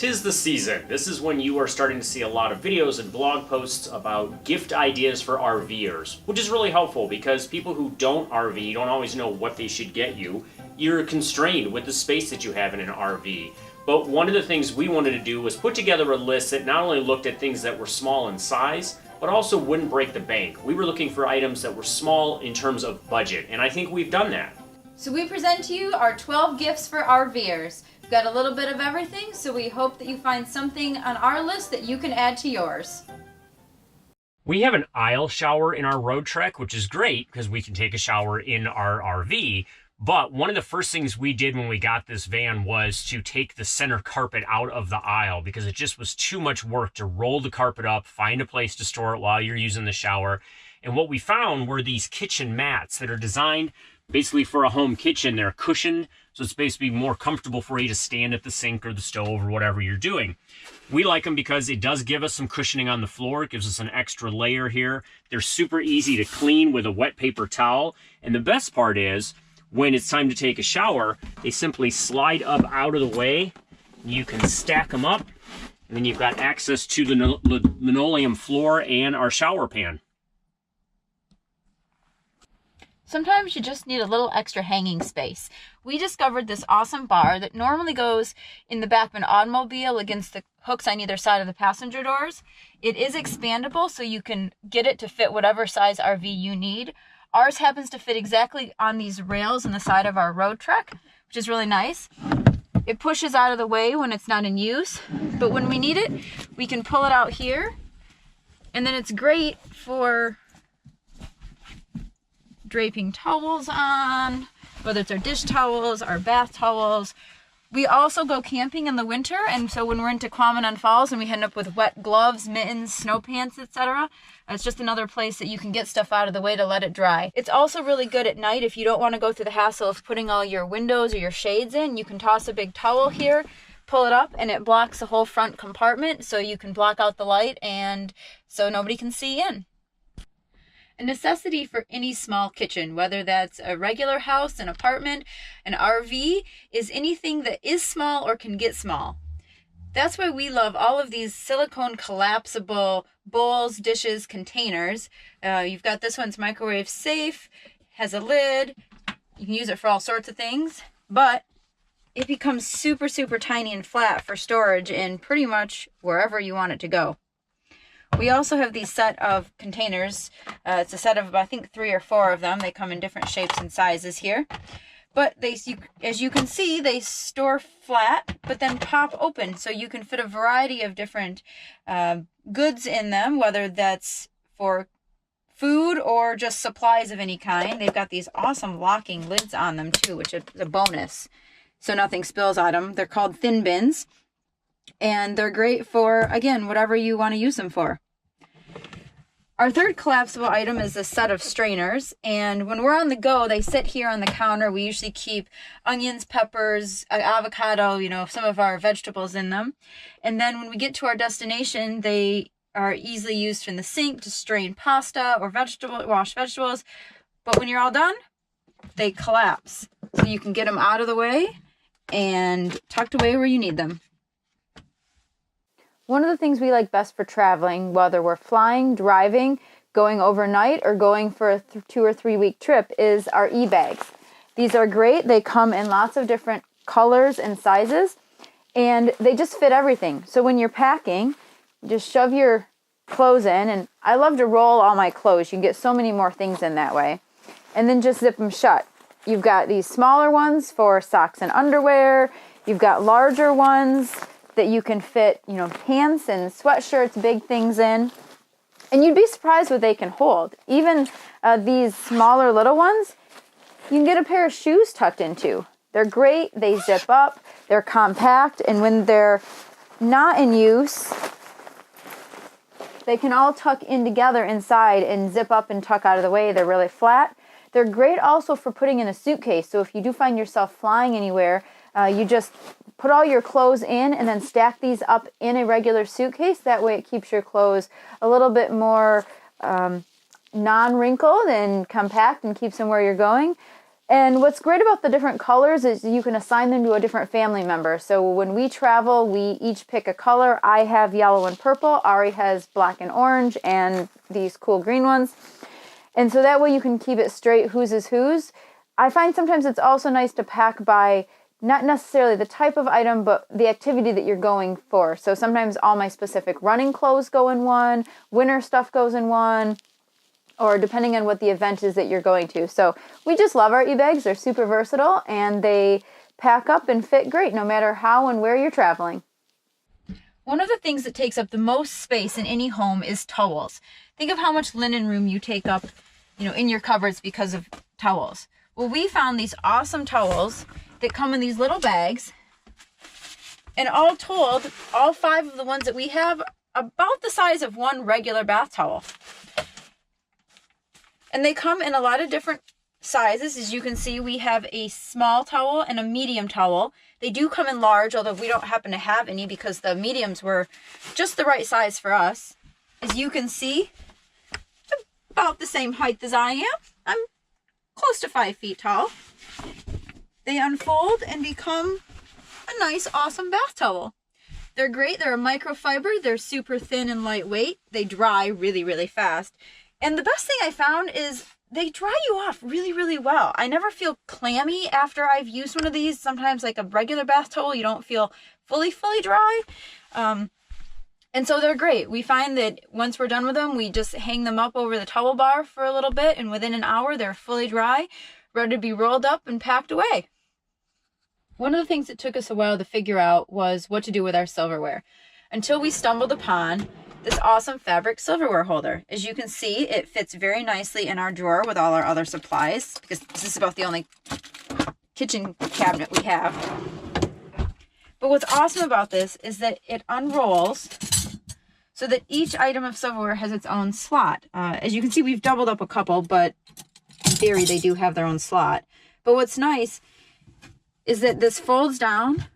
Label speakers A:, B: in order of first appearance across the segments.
A: 'Tis the season. This is when you are starting to see a lot of videos and blog posts about gift ideas for RVers, which is really helpful because people who don't RV don't always know what they should get you. You're constrained with the space that you have in an RV. But one of the things we wanted to do was put together a list that not only looked at things that were small in size, but also wouldn't break the bank. We were looking for items that were small in terms of budget, and I think we've done that.
B: So we present to you our 12 gifts for RVers. We've got a little bit of everything, so we hope that you find something on our list that you can add to yours.
A: We have an aisle shower in our road trek, which is great because we can take a shower in our RV. But one of the first things we did when we got this van was to take the center carpet out of the aisle because it just was too much work to roll the carpet up, find a place to store it while you're using the shower. And what we found were these kitchen mats that are designed basically for a home kitchen. They're cushioned, so it's basically more comfortable for you to stand at the sink or the stove or whatever you're doing. We like them because it does give us some cushioning on the floor. It gives us an extra layer here. They're super easy to clean with a wet paper towel. And the best part is, when it's time to take a shower, they simply slide up out of the way. You can stack them up, and then you've got access to the linoleum floor and our shower pan.
B: Sometimes you just need a little extra hanging space. We discovered this awesome bar that normally goes in the back of an automobile against the hooks on either side of the passenger doors. It is expandable, so you can get it to fit whatever size RV you need. Ours happens to fit exactly on these rails on the side of our road trek, which is really nice. It pushes out of the way when it's not in use, but when we need it, we can pull it out here. And then it's great for draping towels on, whether it's our dish towels, our bath towels. We also go camping in the winter, and so when we're into Quamanon Falls and we end up with wet gloves, mittens, snow pants, etc., it's just another place that you can get stuff out of the way to let it dry. It's also really good at night if you don't want to go through the hassle of putting all your windows or your shades in. You can toss a big towel here, pull it up, and it blocks the whole front compartment, so you can block out the light and so nobody can see in. A necessity for any small kitchen, whether that's a regular house, an apartment, an RV, is anything that is small or can get small. That's why we love all of these silicone collapsible bowls, dishes, containers. You've got this one's microwave safe, has a lid. You can use it for all sorts of things, but it becomes super, super tiny and flat for storage in pretty much wherever you want it to go. We also have these set of containers. It's a set of, I think, 3 or 4 of them. They come in different shapes and sizes here. But as you can see, they store flat, but then pop open. So you can fit a variety of different goods in them, whether that's for food or just supplies of any kind. They've got these awesome locking lids on them too, which is a bonus, so nothing spills on them. They're called thin bins. And they're great for, again, whatever you want to use them for. Our third collapsible item is a set of strainers. And when we're on the go, they sit here on the counter. We usually keep onions, peppers, avocado, some of our vegetables in them. And then when we get to our destination, they are easily used in the sink to strain pasta or wash vegetables. But when you're all done, they collapse. So you can get them out of the way and tucked away where you need them. One of the things we like best for traveling, whether we're flying, driving, going overnight, or going for a 2 or 3 week trip, is our EBags. These are great. They come in lots of different colors and sizes, and they just fit everything. So when you're packing, just shove your clothes in, and I love to roll all my clothes. You can get so many more things in that way. And then just zip them shut. You've got these smaller ones for socks and underwear. You've got larger ones that you can fit, pants and sweatshirts, big things in. And you'd be surprised what they can hold. Even these smaller little ones, you can get a pair of shoes tucked into. They're great, they zip up, they're compact, and when they're not in use, they can all tuck in together inside and zip up and tuck out of the way. They're really flat. They're great also for putting in a suitcase. So if you do find yourself flying anywhere, you just put all your clothes in and then stack these up in a regular suitcase. That way it keeps your clothes a little bit more non-wrinkled and compact and keeps them where you're going. And what's great about the different colors is you can assign them to a different family member. So when we travel, we each pick a color. I have yellow and purple. Ari has black and orange and these cool green ones. And so that way you can keep it straight whose is whose. I find sometimes it's also nice to pack by not necessarily the type of item, but the activity that you're going for. So sometimes all my specific running clothes go in one, winter stuff goes in one, or depending on what the event is that you're going to. So we just love our EBags. They're super versatile and they pack up and fit great no matter how and where you're traveling. One of the things that takes up the most space in any home is towels. Think of how much linen room you take up, in your cupboards because of towels. Well, we found these awesome towels that come in these little bags. And all told, all 5 of the ones that we have, about the size of one regular bath towel. And they come in a lot of different sizes. As you can see, we have a small towel and a medium towel. They do come in large, although we don't happen to have any because the mediums were just the right size for us. As you can see, about the same height as I am. I'm close to 5 feet tall. They unfold and become a nice, awesome bath towel. They're great. They're a microfiber. They're super thin and lightweight. They dry really, really fast. And the best thing I found is they dry you off really, really well. I never feel clammy after I've used one of these. Sometimes like a regular bath towel, you don't feel fully dry. And so they're great. We find that once we're done with them, we just hang them up over the towel bar for a little bit. And within an hour, they're fully dry, ready to be rolled up and packed away. One of the things that took us a while to figure out was what to do with our silverware. Until we stumbled upon this awesome fabric silverware holder. As you can see, it fits very nicely in our drawer with all our other supplies because this is about the only kitchen cabinet we have. But what's awesome about this is that it unrolls so that each item of silverware has its own slot. As you can see, we've doubled up a couple, but in theory, they do have their own slot. But what's nice is that this folds down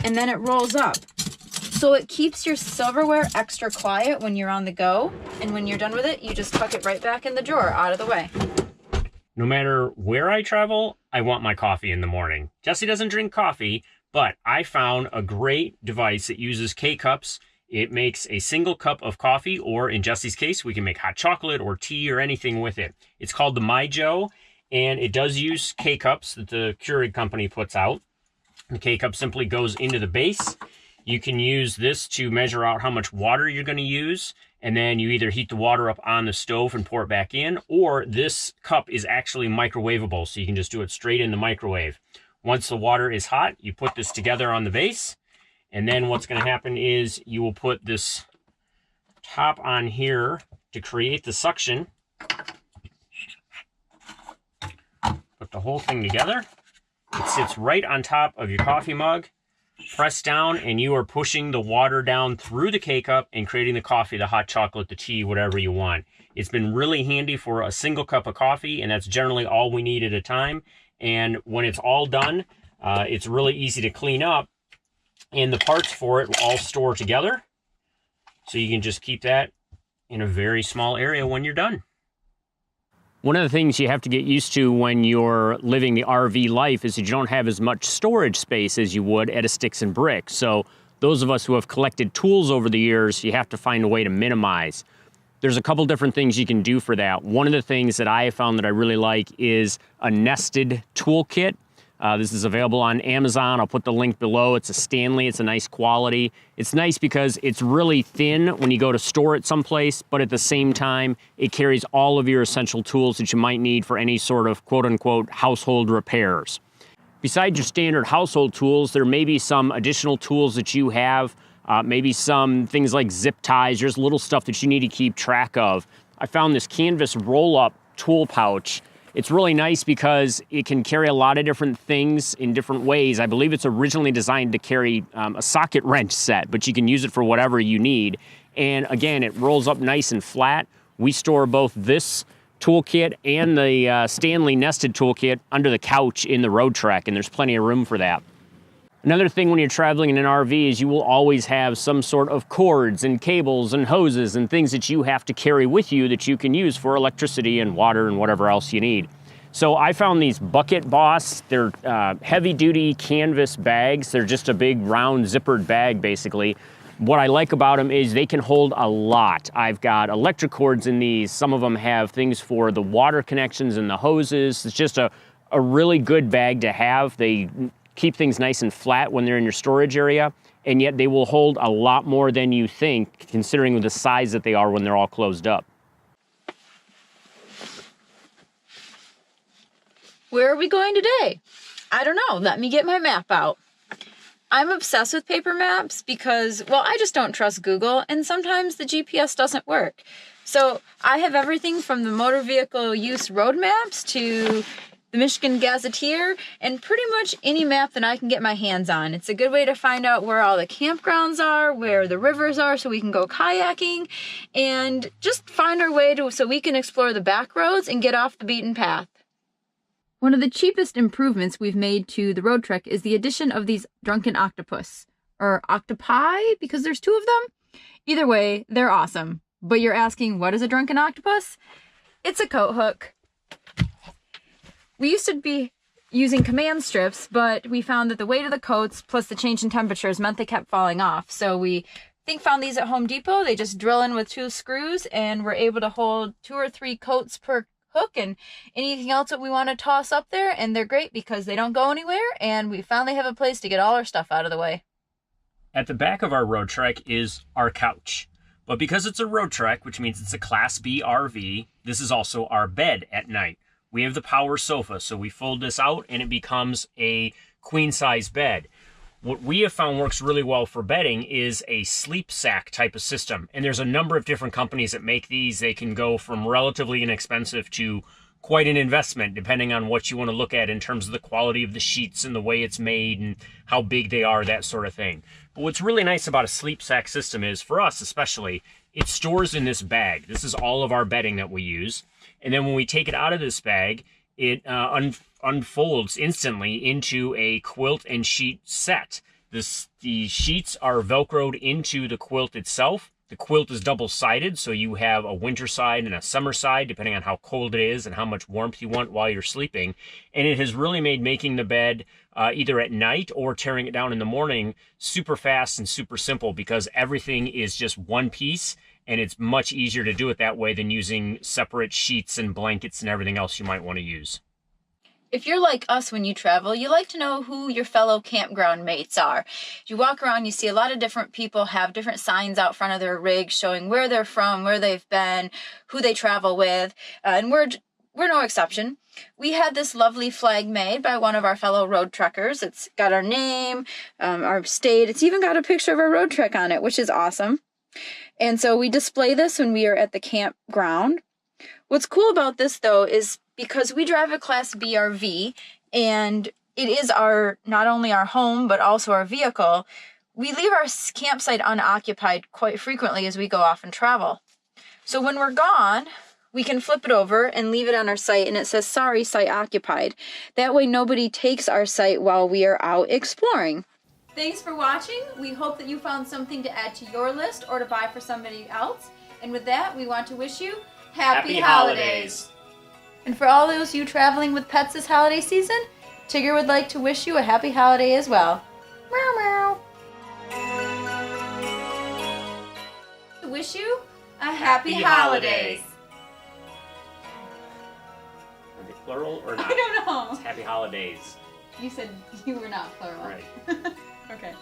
B: and then it rolls up. So it keeps your silverware extra quiet when you're on the go. And when you're done with it, you just tuck it right back in the drawer, out of the way.
A: No matter where I travel, I want my coffee in the morning. Jessie doesn't drink coffee, but I found a great device that uses K-cups. It makes a single cup of coffee, or in Jessie's case, we can make hot chocolate or tea or anything with it. It's called the MyJo, and it does use K-cups that the Keurig company puts out. The K-cup simply goes into the base. You can use this to measure out how much water you're going to use, and then you either heat the water up on the stove and pour it back in, or this cup is actually microwavable, so you can just do it straight in the microwave. Once the water is hot, you put this together on the base, and then what's going to happen is you will put this top on here to create the suction. Put the whole thing together. It sits right on top of your coffee mug. Press down and you are pushing the water down through the K-cup and creating the coffee, the hot chocolate, the tea, whatever you want. It's been really handy for a single cup of coffee, and that's generally all we need at a time. And when it's all done, it's really easy to clean up, and the parts for it will all store together. So you can just keep that in a very small area when you're done. One of the things you have to get used to when you're living the RV life is that you don't have as much storage space as you would at a sticks and bricks. So those of us who have collected tools over the years, you have to find a way to minimize. There's a couple different things you can do for that. One of the things that I have found that I really like is a nested toolkit. This is available on Amazon. I'll put the link below. It's a Stanley. It's a nice quality. It's nice because it's really thin when you go to store it someplace, but at the same time, it carries all of your essential tools that you might need for any sort of quote-unquote household repairs. Besides your standard household tools, there may be some additional tools that you have, maybe some things like zip ties. There's little stuff that you need to keep track of. I found this canvas roll-up tool pouch. It's really nice because it can carry a lot of different things in different ways. I believe it's originally designed to carry a socket wrench set, but you can use it for whatever you need. And again, it rolls up nice and flat. We store both this toolkit and the Stanley nested toolkit under the couch in the road trek, and there's plenty of room for that. Another thing when you're traveling in an RV is you will always have some sort of cords and cables and hoses and things that you have to carry with you that you can use for electricity and water and whatever else you need. So I found these Bucket Boss. They're heavy-duty canvas bags. They're just a big round zippered bag, basically. What I like about them is they can hold a lot. I've got electric cords in these. Some of them have things for the water connections and the hoses. It's just a really good bag to have. They keep things nice and flat when they're in your storage area, and yet they will hold a lot more than you think, considering the size that they are when they're all closed up.
B: Where are we going today? I don't know. Let me get my map out. I'm obsessed with paper maps because, well, I just don't trust Google, and sometimes the GPS doesn't work. So I have everything from the motor vehicle use road maps to the Michigan Gazetteer, and pretty much any map that I can get my hands on. It's a good way to find out where all the campgrounds are, where the rivers are, so we can go kayaking, and just find our way so we can explore the back roads and get off the beaten path. One of the cheapest improvements we've made to the road trek is the addition of these drunken octopus, or octopi, because there's 2 of them. Either way, they're awesome. But you're asking, what is a drunken octopus? It's a coat hook. We used to be using command strips, but we found that the weight of the coats plus the change in temperatures meant they kept falling off. So we found these at Home Depot. They just drill in with 2 screws, and we're able to hold 2 or 3 coats per hook and anything else that we want to toss up there, and they're great because they don't go anywhere, and we finally have a place to get all our stuff out of the way.
A: At the back of our road trek is our couch, but because it's a road trek, which means it's a Class B RV, this is also our bed at night. We have the power sofa, so we fold this out and it becomes a queen-size bed. What we have found works really well for bedding is a sleep sack type of system. And there's a number of different companies that make these. They can go from relatively inexpensive to quite an investment, depending on what you want to look at in terms of the quality of the sheets and the way it's made and how big they are, that sort of thing. But what's really nice about a sleep sack system is, for us especially, it stores in this bag. This is all of our bedding that we use. And then when we take it out of this bag, it unfolds instantly into a quilt and sheet set. The sheets are Velcroed into the quilt itself. The quilt is double-sided, so you have a winter side and a summer side, depending on how cold it is and how much warmth you want while you're sleeping. And it has really made making the bed, either at night or tearing it down in the morning, super fast and super simple, because everything is just one piece, and it's much easier to do it that way than using separate sheets and blankets and everything else you might want to use.
B: If you're like us when you travel, you like to know who your fellow campground mates are. You walk around, you see a lot of different people have different signs out front of their rig showing where they're from, where they've been, who they travel with, and we're no exception. We had this lovely flag made by one of our fellow road trekkers. It's got our name, our state. It's even got a picture of our road trek on it, which is awesome. And so we display this when we are at the campground. What's cool about this, though, is because we drive a Class B RV, and it is not only our home, but also our vehicle, we leave our campsite unoccupied quite frequently as we go off and travel. So when we're gone, we can flip it over and leave it on our site, and it says, "Sorry, site occupied." That way nobody takes our site while we are out exploring. Thanks for watching. We hope that you found something to add to your list or to buy for somebody else. And with that, we want to wish you Happy Holidays! And for all those you traveling with pets this holiday season, Tigger would like to wish you a happy holiday as well. Meow meow. Wish you a happy holidays.
A: Are they plural or not?
B: I don't know.
A: It's happy holidays.
B: You said you were not plural.
A: Right.
B: Okay.